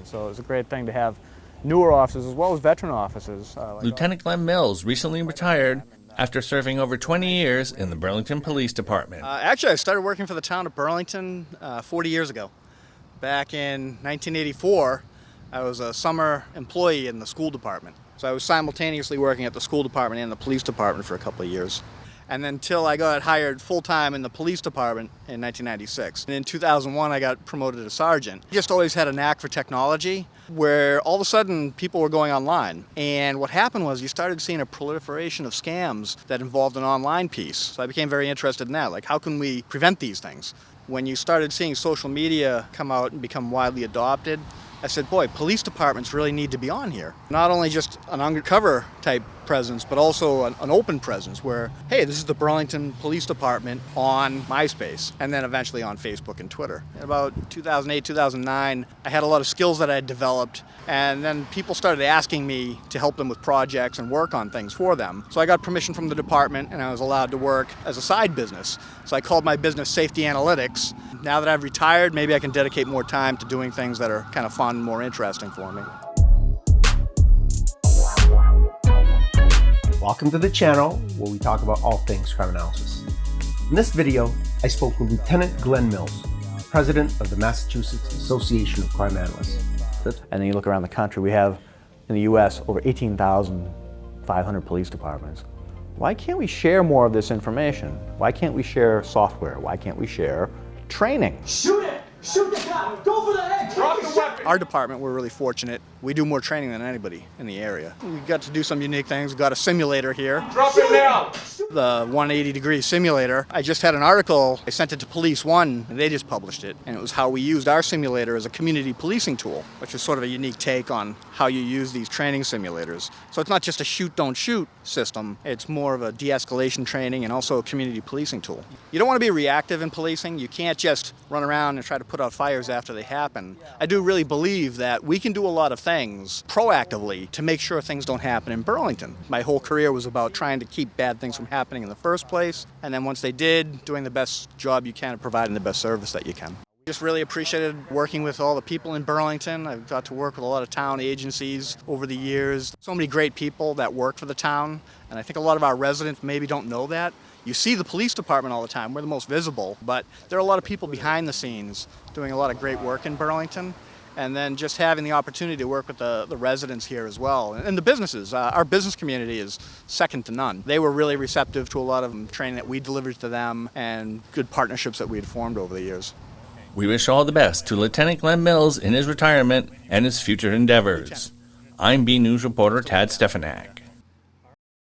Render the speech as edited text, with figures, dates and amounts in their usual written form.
So it's a great thing to have newer officers as well as veteran officers. Lieutenant Glen Mills recently retired after serving over 20 years in the Burlington Police Department. Actually, I started working for the town of Burlington 40 years ago. Back in 1984, I was a summer employee in the school department. So I was simultaneously working at the school department and the police department for a couple of years. And then until I got hired full-time in the police department in 1996. And in 2001, I got promoted to sergeant. Just always had a knack for technology, where all of a sudden people were going online. And what happened was you started seeing a proliferation of scams that involved an online piece. So I became very interested in that. Like, how can we prevent these things? When you started seeing social media come out and become widely adopted, I said, boy, police departments really need to be on here. Not only just an undercover type presence, but also an open presence where, hey, this is the Burlington Police Department on MySpace, and then eventually on Facebook and Twitter. In about 2008, 2009, I had a lot of skills that I had developed, and then people started asking me to help them with projects and work on things for them. So I got permission from the department, and I was allowed to work as a side business. So I called my business Safety Analytics. Now that I've retired, maybe I can dedicate more time to doing things that are kind of fun and more interesting for me. Welcome to the channel where we talk about all things crime analysis. In this video, I spoke with Lieutenant Glen Mills, President of the Massachusetts Association of Crime Analysts. And then you look around the country, we have in the U.S. over 18,500 police departments. Why can't we share more of this information? Why can't we share software? Why can't we share training? Shoot it! Shoot the cop! Go for the head! Drop the weapon! Our department, we're really fortunate. We do more training than anybody in the area. We got to do some unique things. We got a simulator here. Drop it now! The 180-degree simulator. I just had an article. I sent it to Police One, and they just published it. And it was how we used our simulator as a community policing tool, which is sort of a unique take on how you use these training simulators. So it's not just a shoot, don't shoot system. It's more of a de-escalation training and also a community policing tool. You don't want to be reactive in policing. You can't just run around and try to put out fires after they happen. I do really believe that we can do a lot of things proactively to make sure things don't happen in Burlington. My whole career was about trying to keep bad things from happening in the first place, and then once they did, doing the best job you can and providing the best service that you can. Just really appreciated working with all the people in Burlington. I've got to work with a lot of town agencies over the years. So many great people that work for the town, and I think a lot of our residents maybe don't know that. You see the police department all the time, we're the most visible, but there are a lot of people behind the scenes doing a lot of great work in Burlington. And then just having the opportunity to work with the residents here as well. And the businesses, our business community is second to none. They were really receptive to a lot of training that we delivered to them and good partnerships that we had formed over the years. We wish all the best to Lieutenant Glen Mills in his retirement and his future endeavors. I'm BNEWS reporter Tad Stefanak.